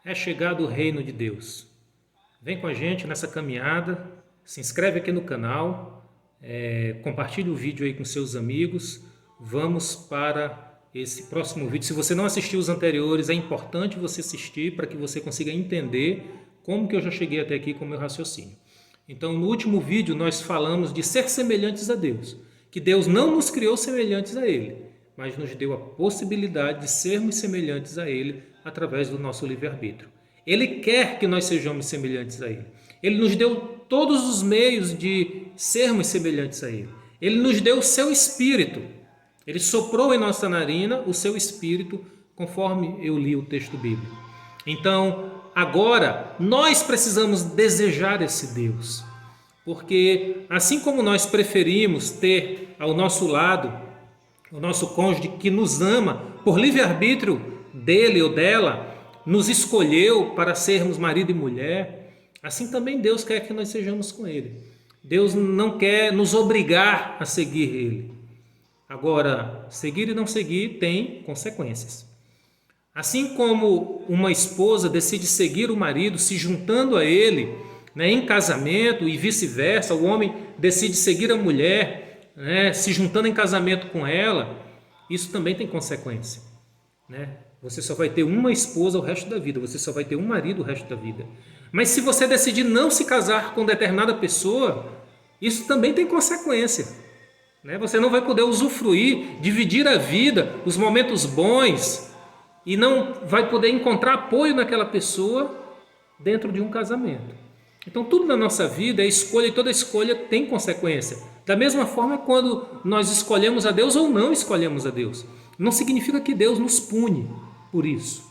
é chegado o reino de Deus. Vem com a gente nessa caminhada, se inscreve aqui no canal, compartilhe o vídeo aí com seus amigos. Vamos para esse próximo vídeo. Se você não assistiu os anteriores, é importante você assistir para que você consiga entender como que eu já cheguei até aqui com o meu raciocínio. Então, no último vídeo nós falamos de ser semelhantes a Deus, que Deus não nos criou semelhantes a Ele, mas nos deu a possibilidade de sermos semelhantes a Ele através do nosso livre-arbítrio. Ele quer que nós sejamos semelhantes a Ele. Ele nos deu todos os meios de sermos semelhantes a Ele. Ele nos deu o seu Espírito. Ele soprou em nossa narina o seu Espírito, conforme eu li o texto bíblico. Então, agora, nós precisamos desejar esse Deus. Porque, assim como nós preferimos ter ao nosso lado o nosso cônjuge que nos ama por livre-arbítrio dele ou dela, nos escolheu para sermos marido e mulher, assim também Deus quer que nós sejamos com Ele. Deus não quer nos obrigar a seguir Ele. Agora, seguir e não seguir tem consequências. Assim como uma esposa decide seguir o marido se juntando a ele, em casamento e vice-versa, o homem decide seguir a mulher, se juntando em casamento com ela, isso também tem consequência. Você só vai ter uma esposa o resto da vida, você só vai ter um marido o resto da vida. Mas se você decidir não se casar com determinada pessoa, isso também tem consequência. Você não vai poder usufruir, dividir a vida, os momentos bons, e não vai poder encontrar apoio naquela pessoa dentro de um casamento. Então tudo na nossa vida é escolha, e toda escolha tem consequência. Da mesma forma, quando nós escolhemos a Deus ou não escolhemos a Deus. Não significa que Deus nos pune por isso.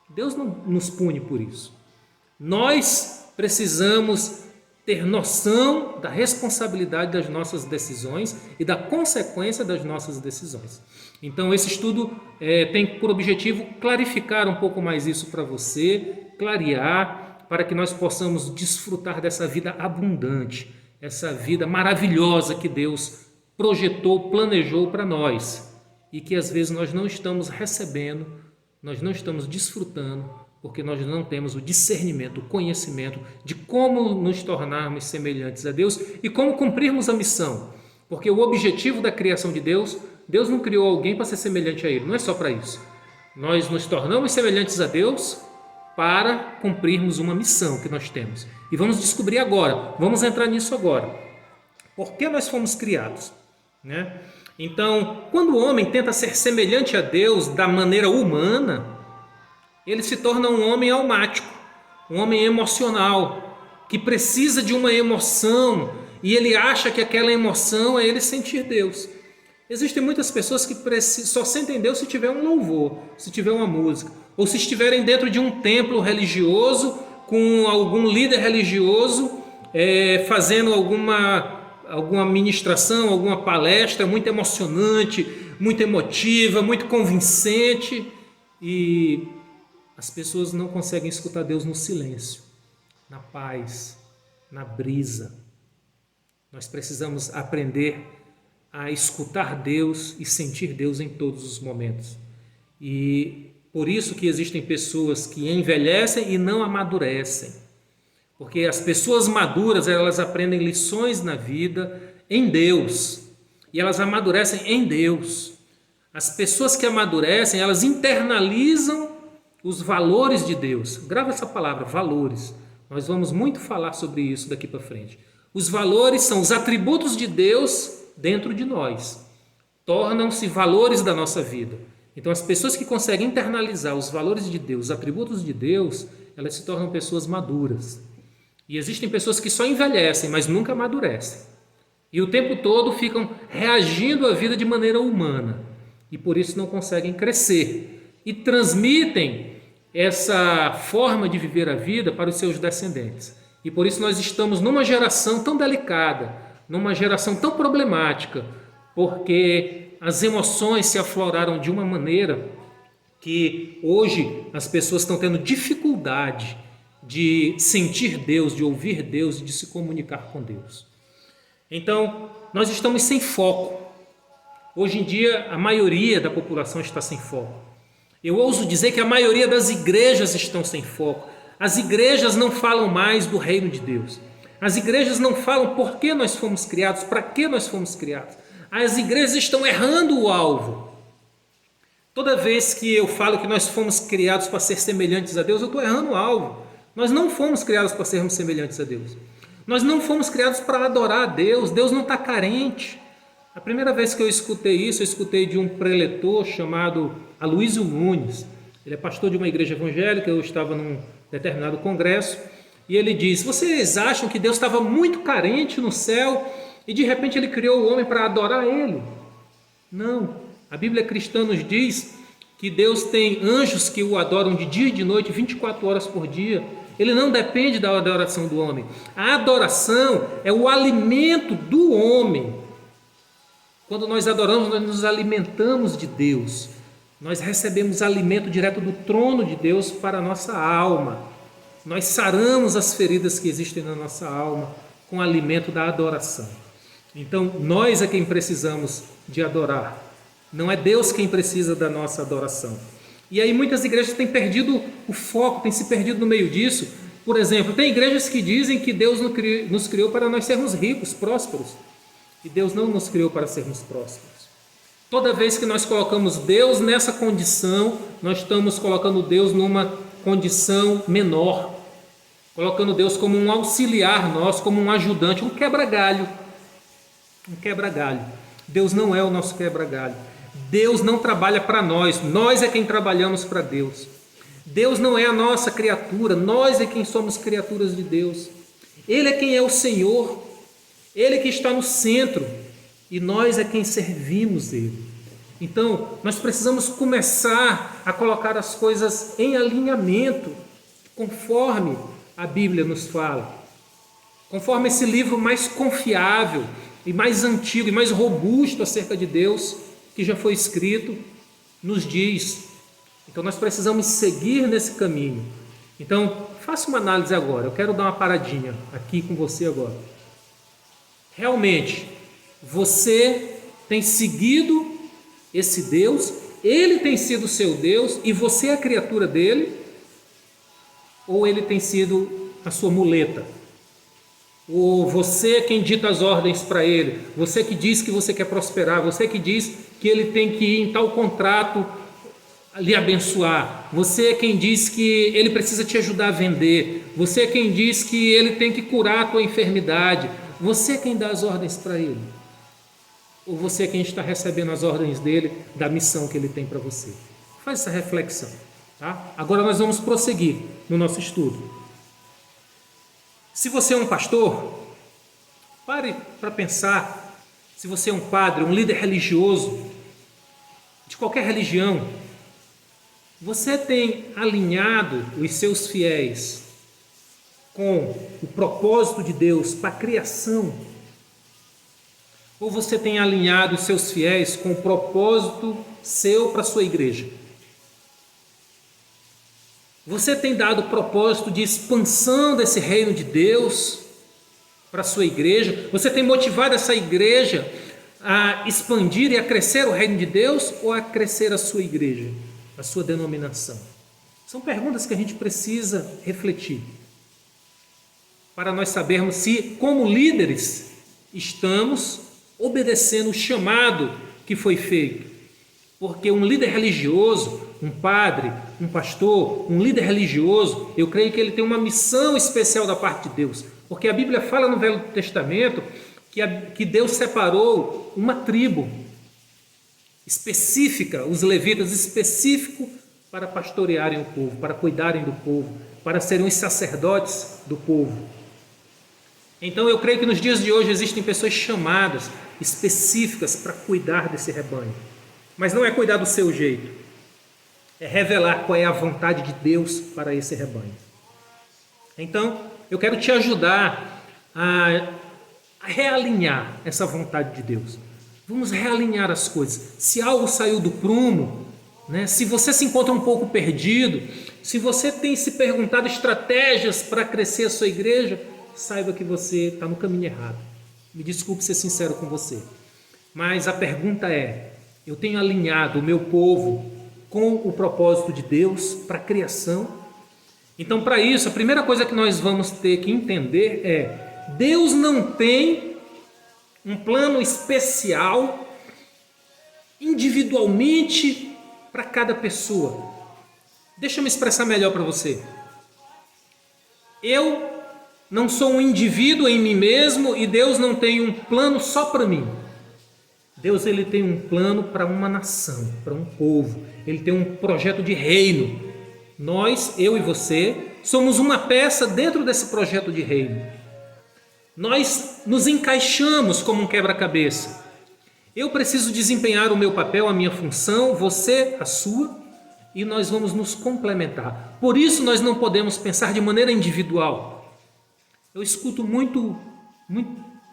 Deus não nos pune por isso. Nós precisamos ter noção da responsabilidade das nossas decisões e da consequência das nossas decisões. Então esse estudo tem por objetivo clarificar um pouco mais isso para você, clarear, para que nós possamos desfrutar dessa vida abundante, essa vida maravilhosa que Deus projetou, planejou para nós, e que às vezes nós não estamos recebendo, nós não estamos desfrutando, porque nós não temos o discernimento, o conhecimento de como nos tornarmos semelhantes a Deus e como cumprirmos a missão. Porque o objetivo da criação de Deus, Deus não criou alguém para ser semelhante a Ele, não é só para isso. Nós nos tornamos semelhantes a Deus para cumprirmos uma missão que nós temos. E vamos descobrir agora, vamos entrar nisso agora. Por que nós fomos criados? Então, quando o homem tenta ser semelhante a Deus da maneira humana, ele se torna um homem almático, um homem emocional, que precisa de uma emoção e ele acha que aquela emoção é ele sentir Deus. Existem muitas pessoas que só sentem Deus se tiver um louvor, se tiver uma música, ou se estiverem dentro de um templo religioso, com algum líder religioso fazendo alguma ministração, alguma palestra muito emocionante, muito emotiva, muito convincente, e as pessoas não conseguem escutar Deus no silêncio, na paz, na brisa. Nós precisamos aprender a escutar Deus e sentir Deus em todos os momentos. E por isso que existem pessoas que envelhecem e não amadurecem. Porque as pessoas maduras, elas aprendem lições na vida em Deus. E elas amadurecem em Deus. As pessoas que amadurecem, elas internalizam os valores de Deus. Grava essa palavra, valores. Nós vamos muito falar sobre isso daqui para frente. Os valores são os atributos de Deus dentro de nós. Tornam-se valores da nossa vida. Então as pessoas que conseguem internalizar os valores de Deus, os atributos de Deus, elas se tornam pessoas maduras. E existem pessoas que só envelhecem, mas nunca amadurecem. E o tempo todo ficam reagindo à vida de maneira humana. E por isso não conseguem crescer. E transmitem essa forma de viver a vida para os seus descendentes. E por isso nós estamos numa geração tão delicada, numa geração tão problemática, porque as emoções se afloraram de uma maneira que hoje as pessoas estão tendo dificuldade de sentir Deus, de ouvir Deus e de se comunicar com Deus. Então, nós estamos sem foco. Hoje em dia, a maioria da população está sem foco. Eu ouso dizer que a maioria das igrejas estão sem foco. As igrejas não falam mais do reino de Deus. As igrejas não falam por que nós fomos criados, para que nós fomos criados. As igrejas estão errando o alvo. Toda vez que eu falo que nós fomos criados para ser semelhantes a Deus, eu estou errando o alvo. Nós não fomos criados para sermos semelhantes a Deus. Nós não fomos criados para adorar a Deus. Deus não está carente. A primeira vez que eu escutei isso, eu escutei de um preletor chamado Aloísio Nunes. Ele é pastor de uma igreja evangélica. Eu estava num determinado congresso e ele diz: vocês acham que Deus estava muito carente no céu e de repente ele criou o homem para adorar ele? Não. A Bíblia cristã nos diz que Deus tem anjos que o adoram de dia e de noite, 24 horas por dia. Ele não depende da adoração do homem. A adoração é o alimento do homem. Quando nós adoramos, nós nos alimentamos de Deus. Nós recebemos alimento direto do trono de Deus para a nossa alma. Nós saramos as feridas que existem na nossa alma com o alimento da adoração. Então, nós é quem precisamos de adorar. Não é Deus quem precisa da nossa adoração. E aí muitas igrejas têm perdido o foco, têm se perdido no meio disso. Por exemplo, tem igrejas que dizem que Deus nos criou para nós sermos ricos, prósperos. E Deus não nos criou para sermos prósperos. Toda vez que nós colocamos Deus nessa condição, nós estamos colocando Deus numa condição menor. Colocando Deus como um auxiliar nosso, como um ajudante, um quebra-galho. Um quebra-galho. Deus não é o nosso quebra-galho. Deus não trabalha para nós, nós é quem trabalhamos para Deus. Deus não é a nossa criatura, nós é quem somos criaturas de Deus. Ele é quem é o Senhor, Ele que está no centro e nós é quem servimos Ele. Então, nós precisamos começar a colocar as coisas em alinhamento, conforme a Bíblia nos fala. Conforme esse livro mais confiável e mais antigo e mais robusto acerca de Deus, que já foi escrito, nos diz. Então nós precisamos seguir nesse caminho. Então, faça uma análise agora. Eu quero dar uma paradinha aqui com você agora. Realmente, você tem seguido esse Deus? Ele tem sido seu Deus e você é a criatura dele? Ou ele tem sido a sua muleta? Ou você é quem dita as ordens para ele? Você que diz que você quer prosperar? Você que diz que ele tem que ir em tal contrato lhe abençoar? Você é quem diz que ele precisa te ajudar a vender? Você é quem diz que ele tem que curar a tua enfermidade? Você é quem dá as ordens para ele? Ou você é quem está recebendo as ordens dele, da missão que ele tem para você? Faz essa reflexão, tá? Agora nós vamos prosseguir no nosso estudo. Se você é um pastor, pare para pensar. Se você é um padre, um líder religioso, de qualquer religião, você tem alinhado os seus fiéis com o propósito de Deus para a criação? Ou você tem alinhado os seus fiéis com o propósito seu para a sua igreja? Você tem dado propósito de expansão desse reino de Deus para a sua igreja? Você tem motivado essa igreja a expandir e a crescer o reino de Deus ou a crescer a sua igreja, a sua denominação? São perguntas que a gente precisa refletir para nós sabermos se, como líderes, estamos obedecendo o chamado que foi feito. Porque um líder religioso, um padre, um pastor, um líder religioso, eu creio que ele tem uma missão especial da parte de Deus. Porque a Bíblia fala no Velho Testamento que Deus separou uma tribo específica, os levitas, específico para pastorearem o povo, para cuidarem do povo, para serem os sacerdotes do povo. Então eu creio que nos dias de hoje existem pessoas chamadas, específicas para cuidar desse rebanho. Mas não é cuidar do seu jeito, é revelar qual é a vontade de Deus para esse rebanho. Então, eu quero te ajudar a realinhar essa vontade de Deus. Vamos realinhar as coisas. Se algo saiu do prumo, né? Se você se encontra um pouco perdido, se você tem se perguntado estratégias para crescer a sua igreja, saiba que você está no caminho errado. Me desculpe ser sincero com você, mas a pergunta é: eu tenho alinhado o meu povo com o propósito de Deus para a criação. Então, para isso, a primeira coisa que nós vamos ter que entender é: Deus não tem um plano especial, individualmente, para cada pessoa. Deixa eu me expressar melhor para você. Eu não sou um indivíduo em mim mesmo e Deus não tem um plano só para mim. Deus, ele tem um plano para uma nação, para um povo. Ele tem um projeto de reino. Nós, eu e você, somos uma peça dentro desse projeto de reino. Nós nos encaixamos como um quebra-cabeça. Eu preciso desempenhar o meu papel, a minha função, você a sua, e nós vamos nos complementar. Por isso nós não podemos pensar de maneira individual. Eu escuto muito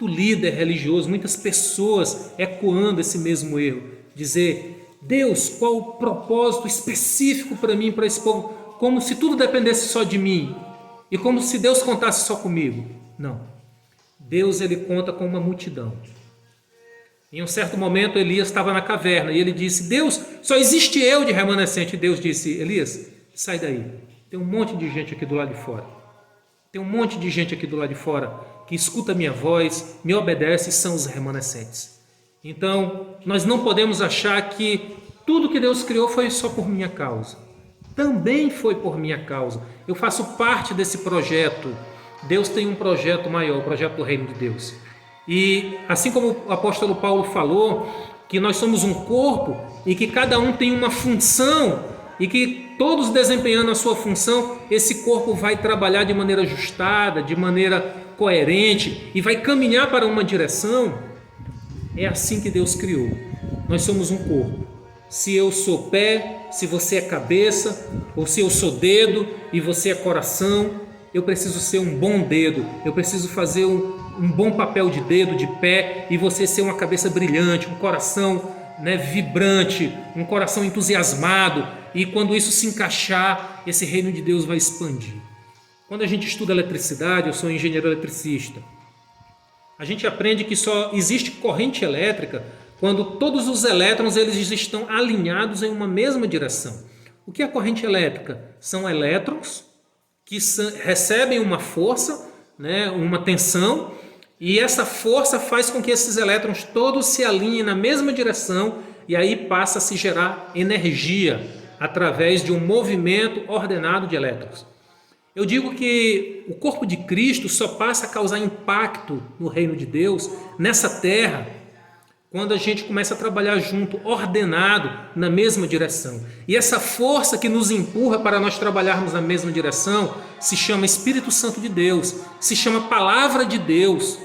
líder religioso, muitas pessoas ecoando esse mesmo erro. Dizer: Deus, qual o propósito específico para mim, para esse povo? Como se tudo dependesse só de mim. E como se Deus contasse só comigo. Não. Deus, ele conta com uma multidão. Em um certo momento, Elias estava na caverna e ele disse: Deus, só existe eu de remanescente. E Deus disse: Elias, sai daí. Tem um monte de gente aqui do lado de fora. Tem um monte de gente aqui do lado de fora que escuta a minha voz, me obedece e são os remanescentes. Então, nós não podemos achar que tudo que Deus criou foi só por minha causa. Também foi por minha causa. Eu faço parte desse projeto. Deus tem um projeto maior, o projeto do reino de Deus. E assim como o apóstolo Paulo falou, que nós somos um corpo e que cada um tem uma função e que todos desempenhando a sua função, esse corpo vai trabalhar de maneira ajustada, de maneira coerente e vai caminhar para uma direção. É assim que Deus criou. Nós somos um corpo. Se eu sou pé, se você é cabeça, ou se eu sou dedo e você é coração, eu preciso ser um bom dedo, eu preciso fazer um bom papel de dedo, de pé, e você ser uma cabeça brilhante, um coração, vibrante, um coração entusiasmado, e quando isso se encaixar, esse reino de Deus vai expandir. Quando a gente estuda eletricidade, eu sou engenheiro eletricista, a gente aprende que só existe corrente elétrica quando todos os elétrons eles estão alinhados em uma mesma direção. O que é corrente elétrica? São elétrons que recebem uma força, uma tensão, e essa força faz com que esses elétrons todos se alinhem na mesma direção e aí passa a se gerar energia através de um movimento ordenado de elétrons. Eu digo que o corpo de Cristo só passa a causar impacto no reino de Deus, nessa terra, quando a gente começa a trabalhar junto, ordenado, na mesma direção. E essa força que nos empurra para nós trabalharmos na mesma direção se chama Espírito Santo de Deus, se chama Palavra de Deus.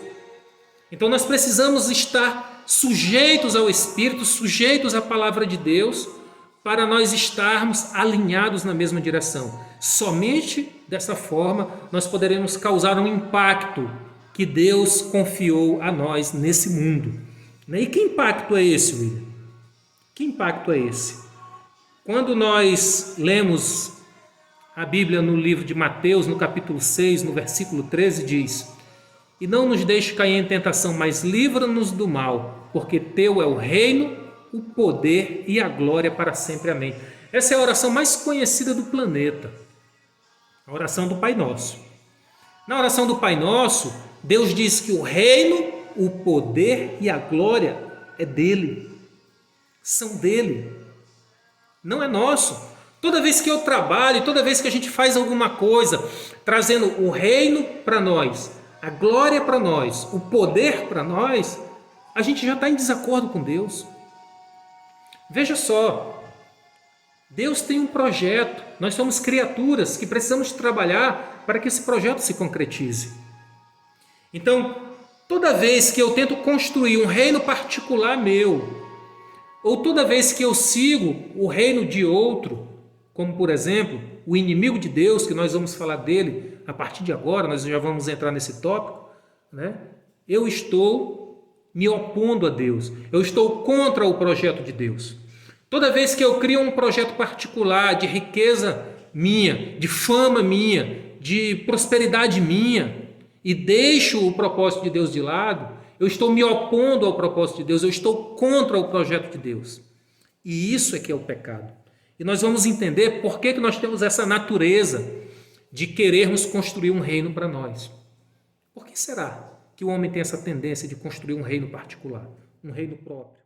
Então nós precisamos estar sujeitos ao Espírito, sujeitos à Palavra de Deus, para nós estarmos alinhados na mesma direção. Somente dessa forma nós poderemos causar um impacto que Deus confiou a nós nesse mundo. E que impacto é esse, William? Que impacto é esse? Quando nós lemos a Bíblia no livro de Mateus, no capítulo 6, no versículo 13, diz: E não nos deixe cair em tentação, mas livra-nos do mal, porque teu é o reino, o poder e a glória para sempre. Amém. Essa é a oração mais conhecida do planeta, a oração do Pai Nosso. Na oração do Pai Nosso, Deus diz que o reino, o poder e a glória é dele, são dele, não é nosso. Toda vez que eu trabalho, toda vez que a gente faz alguma coisa, trazendo o reino para nós, a glória para nós, o poder para nós, a gente já está em desacordo com Deus. Veja só, Deus tem um projeto, nós somos criaturas que precisamos trabalhar para que esse projeto se concretize. Então, toda vez que eu tento construir um reino particular meu, ou toda vez que eu sigo o reino de outro, como por exemplo, o inimigo de Deus, que nós vamos falar dele a partir de agora, nós já vamos entrar nesse tópico, eu estou me opondo a Deus, eu estou contra o projeto de Deus. Toda vez que eu crio um projeto particular de riqueza minha, de fama minha, de prosperidade minha, e deixo o propósito de Deus de lado, eu estou me opondo ao propósito de Deus, eu estou contra o projeto de Deus. E isso é que é o pecado. E nós vamos entender por que nós temos essa natureza de querermos construir um reino para nós. Por que será que o homem tem essa tendência de construir um reino particular, um reino próprio?